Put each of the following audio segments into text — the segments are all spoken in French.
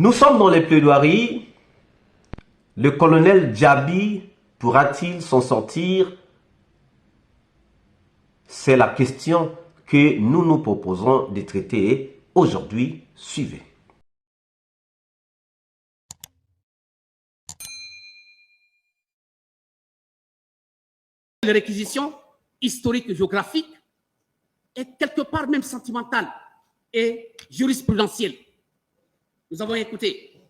Nous sommes dans les plaidoiries. Le colonel Djabi pourra-t-il s'en sortir? C'est la question que nous nous proposons de traiter aujourd'hui. Suivez. Les réquisitions historiques et géographiques et quelque part même sentimentales et jurisprudentielles. Nous avons écouté.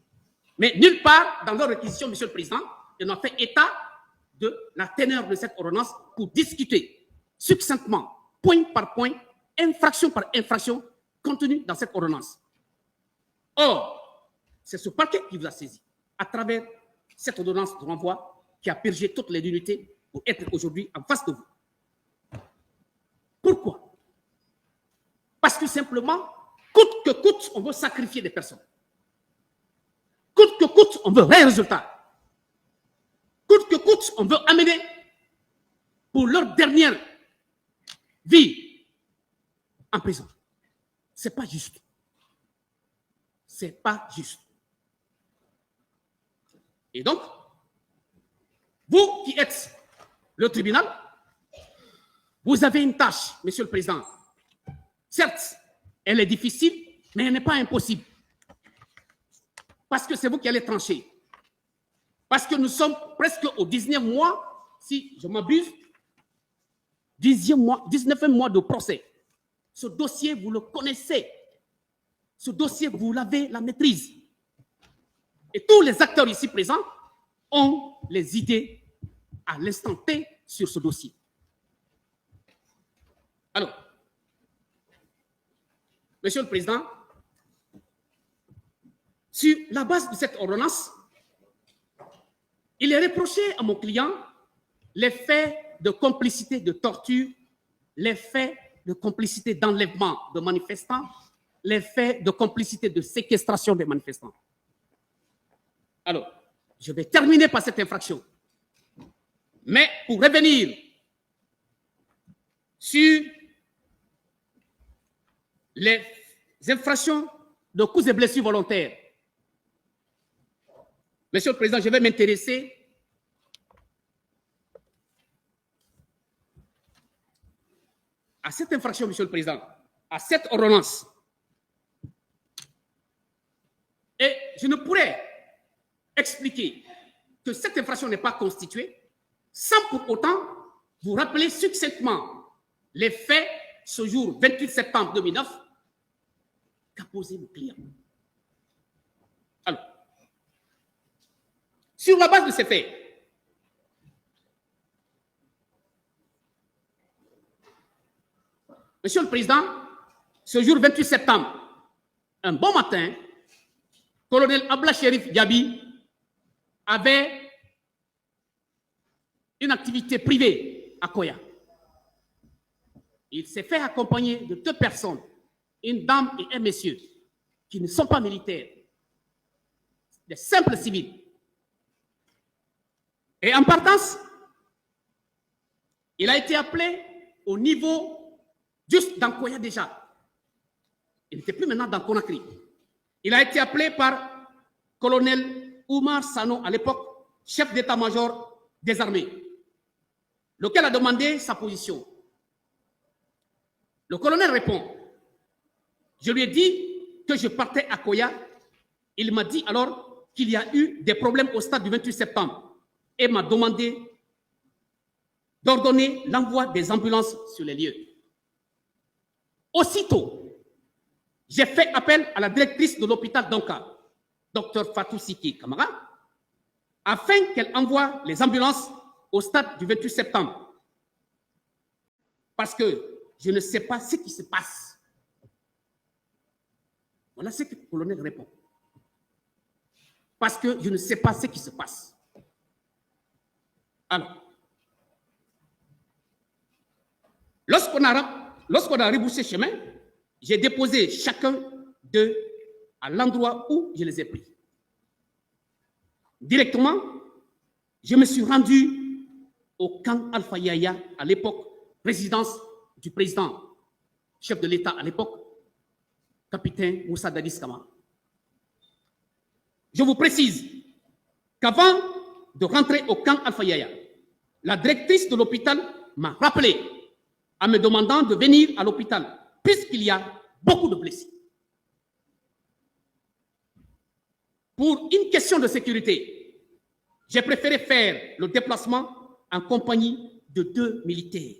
Mais nulle part dans leur réquisition, Monsieur le Président, ils n'ont fait état de la teneur de cette ordonnance pour discuter succinctement, point par point, infraction par infraction, contenue dans cette ordonnance. Or, c'est ce parquet qui vous a saisi, à travers cette ordonnance de renvoi qui a purgé toutes les unités pour être aujourd'hui en face de vous. Pourquoi? Parce que simplement, coûte que coûte, on veut sacrifier des personnes. Coûte que coûte, on veut un résultat. Coûte que coûte, on veut amener pour leur dernière vie en prison. C'est pas juste. C'est pas juste. Et donc, vous qui êtes le tribunal, vous avez une tâche, Monsieur le Président. Certes, elle est difficile, mais elle n'est pas impossible. Parce que c'est vous qui allez trancher. Parce que nous sommes presque au 19e mois, si je m'abuse, 19e mois de procès. Ce dossier, vous le connaissez. Ce dossier, vous l'avez la maîtrise. Et tous les acteurs ici présents ont les idées à l'instant T sur ce dossier. Alors, Monsieur le Président, sur la base de cette ordonnance, il est reproché à mon client les faits de complicité de torture, les faits de complicité d'enlèvement de manifestants, les faits de complicité de séquestration des manifestants. Alors, je vais terminer par cette infraction. Mais pour revenir sur les infractions de coups et blessures volontaires, Monsieur le Président, je vais m'intéresser à cette infraction, Monsieur le Président, à cette ordonnance. Et je ne pourrais expliquer que cette infraction n'est pas constituée sans pour autant vous rappeler succinctement les faits ce jour 28 septembre 2009 qu'a posé mon client. Alors, sur la base de ces faits, Monsieur le Président, ce jour 28 septembre, un bon matin, colonel Abla Sherif Djabi avait une activité privée à Koya. Il s'est fait accompagner de deux personnes, une dame et un monsieur, qui ne sont pas militaires, des simples civils. Et en partance, il a été appelé au niveau juste dans Koya déjà. Il n'était plus maintenant dans Conakry. Il a été appelé par colonel Oumar Sano, à l'époque, chef d'état-major des armées, lequel a demandé sa position. Le colonel répond. Je lui ai dit que je partais à Koya. Il m'a dit alors qu'il y a eu des problèmes au stade du 28 septembre et m'a demandé d'ordonner l'envoi des ambulances sur les lieux. Aussitôt, j'ai fait appel à la directrice de l'hôpital d'Onka, Dr Fatou Siki Kamara, afin qu'elle envoie les ambulances au stade du 28 septembre. Parce que je ne sais pas ce qui se passe. Voilà ce que le colonel répond. Parce que je ne sais pas ce qui se passe. Alors, lorsqu'on a rebroussé chemin, j'ai déposé chacun d'eux à l'endroit où je les ai pris. Directement, je me suis rendu au camp Alpha Yaya, à l'époque, résidence du président, chef de l'État à l'époque, capitaine Moussa Dadis Kamara. Je vous précise qu'avant de rentrer au camp Alpha Yaya, la directrice de l'hôpital m'a rappelé en me demandant de venir à l'hôpital puisqu'il y a beaucoup de blessés. Pour une question de sécurité, j'ai préféré faire le déplacement en compagnie de 2 militaires.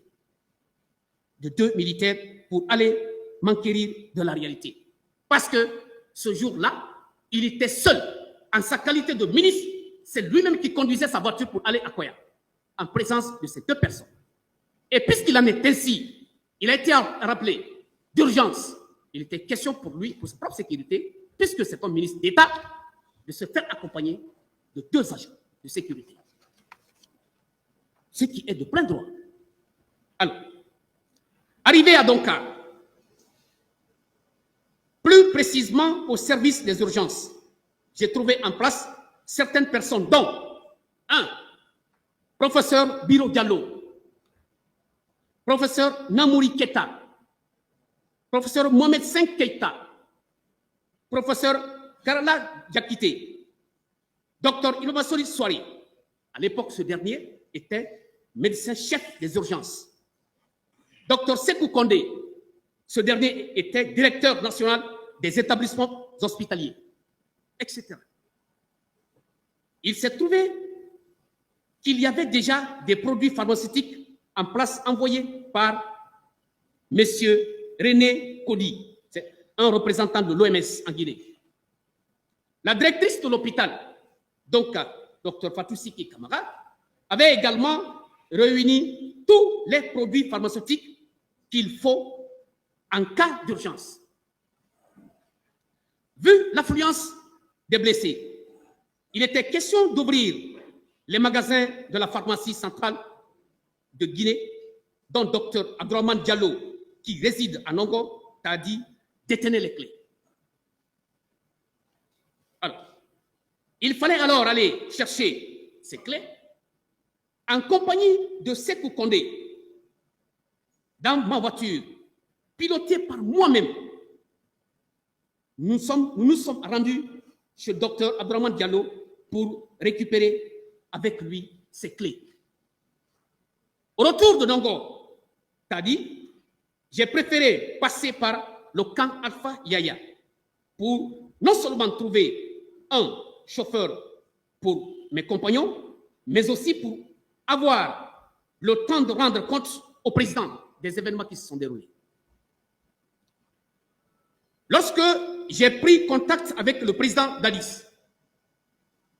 Pour aller m'enquérir de la réalité. Parce que ce jour-là, il était seul. En sa qualité de ministre, c'est lui-même qui conduisait sa voiture pour aller à Koya, en présence de ces 2 personnes. Et puisqu'il en est ainsi, il a été rappelé d'urgence. Il était question pour lui, pour sa propre sécurité, puisque c'est un ministre d'État, de se faire accompagner de 2 agents de sécurité. Ce qui est de plein droit. Alors, arrivé à Donka, plus précisément au service des urgences, j'ai trouvé en place certaines personnes, dont 1. Professeur Biro Diallo, professeur Namouri Keta, professeur Mohamed V Keita, professeur Karala Diakité, docteur Ilobasori Soari. À l'époque, ce dernier était médecin-chef des urgences. Docteur Sekou Kondé, ce dernier était directeur national des établissements hospitaliers, etc. Il s'est trouvé qu'il y avait déjà des produits pharmaceutiques en place envoyés par M. René Kodi, c'est un représentant de l'OMS en Guinée. La directrice de l'hôpital, donc Dr Fatou Siki Kamara, avait également réuni tous les produits pharmaceutiques qu'il faut en cas d'urgence. Vu l'affluence des blessés, il était question d'ouvrir les magasins de la pharmacie centrale de Guinée, dont Dr Abdourahmane Diallo, qui réside à Nongo, t'a dit détenez les clés. Alors, il fallait alors aller chercher ces clés en compagnie de Sekou Kondé, dans ma voiture, pilotée par moi-même. Nous nous sommes rendus chez le docteur Abdourahmane Diallo pour récupérer avec lui ses clés. Au retour de Nongo, t'as dit, j'ai préféré passer par le camp Alpha Yaya pour non seulement trouver un chauffeur pour mes compagnons, mais aussi pour avoir le temps de rendre compte au président des événements qui se sont déroulés. Lorsque j'ai pris contact avec le président d'Addis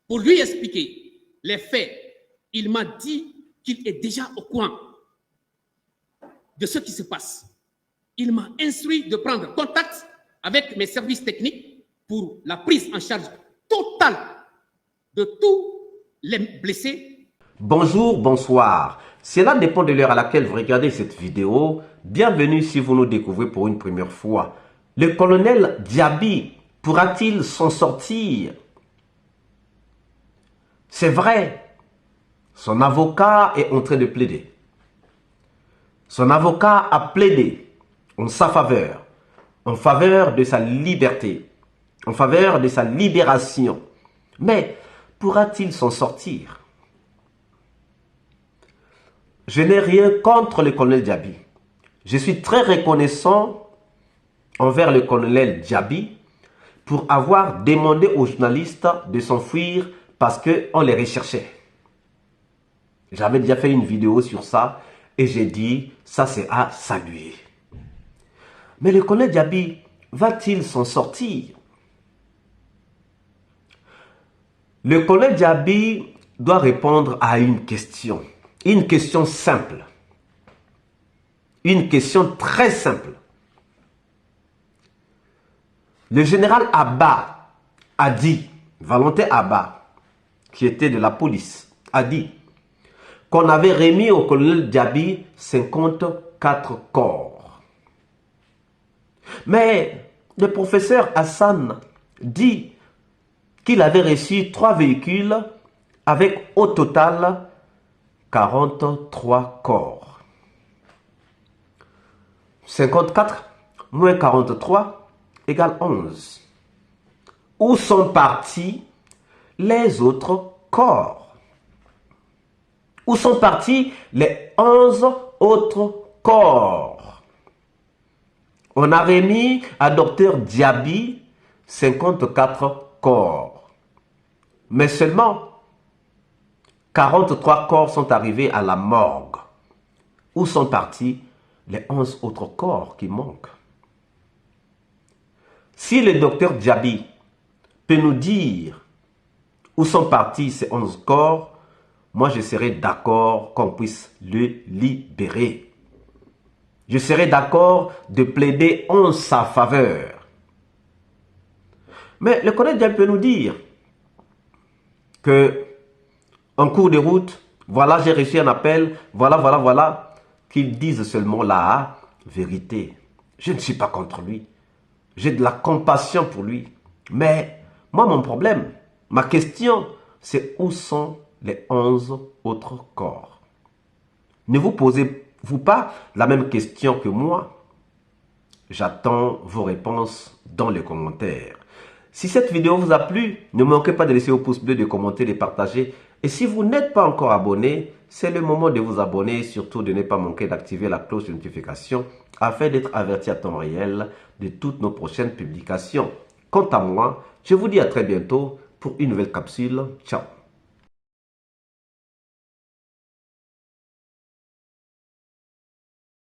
pour lui expliquer les faits, il m'a dit qu'il est déjà au courant de ce qui se passe. Il m'a instruit de prendre contact avec mes services techniques pour la prise en charge totale de tous les blessés. Bonjour, bonsoir. Cela dépend de l'heure à laquelle vous regardez cette vidéo. Bienvenue si vous nous découvrez pour une première fois. Le colonel Diaby pourra-t-il s'en sortir? C'est vrai, son avocat est en train de plaider. Son avocat a plaidé en sa faveur, en faveur de sa liberté, en faveur de sa libération. Mais pourra-t-il s'en sortir? Je n'ai rien contre le colonel Diaby. Je suis très reconnaissant envers le colonel Diaby pour avoir demandé aux journalistes de s'enfuir parce qu'on les recherchait. J'avais déjà fait une vidéo sur ça et j'ai dit, ça c'est à saluer. Mais le colonel Diaby va-t-il s'en sortir? Le colonel Diaby doit répondre à une question simple. Une question très simple. Le général Abba a dit, Valentin Abba, qui était de la police, a dit qu'on avait remis au colonel Diaby 54 corps. Mais le professeur Hassan dit qu'il avait reçu 3 véhicules avec au total 43 corps. 54 moins 43 égale 11. Où sont partis les autres corps? Où sont partis les 11 autres corps? On a remis à Dr Diaby 54 corps. Mais seulement 43 corps sont arrivés à la morgue. Où sont partis les 11 autres corps qui manquent? Si le docteur Diaby peut nous dire où sont partis ces 11 corps, moi je serai d'accord qu'on puisse le libérer. Je serai d'accord de plaider en sa faveur. Mais le colonel Diaby peut nous dire que en cours de route, voilà, j'ai reçu un appel, voilà, qu'ils disent seulement la vérité. Je ne suis pas contre lui. J'ai de la compassion pour lui. Mais moi, mon problème, ma question, c'est où sont les 11 autres corps? Ne vous posez-vous pas la même question que moi? J'attends vos réponses dans les commentaires. Si cette vidéo vous a plu, ne manquez pas de laisser au pouce bleu, de commenter, de partager. Et si vous n'êtes pas encore abonné, c'est le moment de vous abonner. Surtout de ne pas manquer d'activer la cloche de notification afin d'être averti à temps réel de toutes nos prochaines publications. Quant à moi, je vous dis à très bientôt pour une nouvelle capsule. Ciao.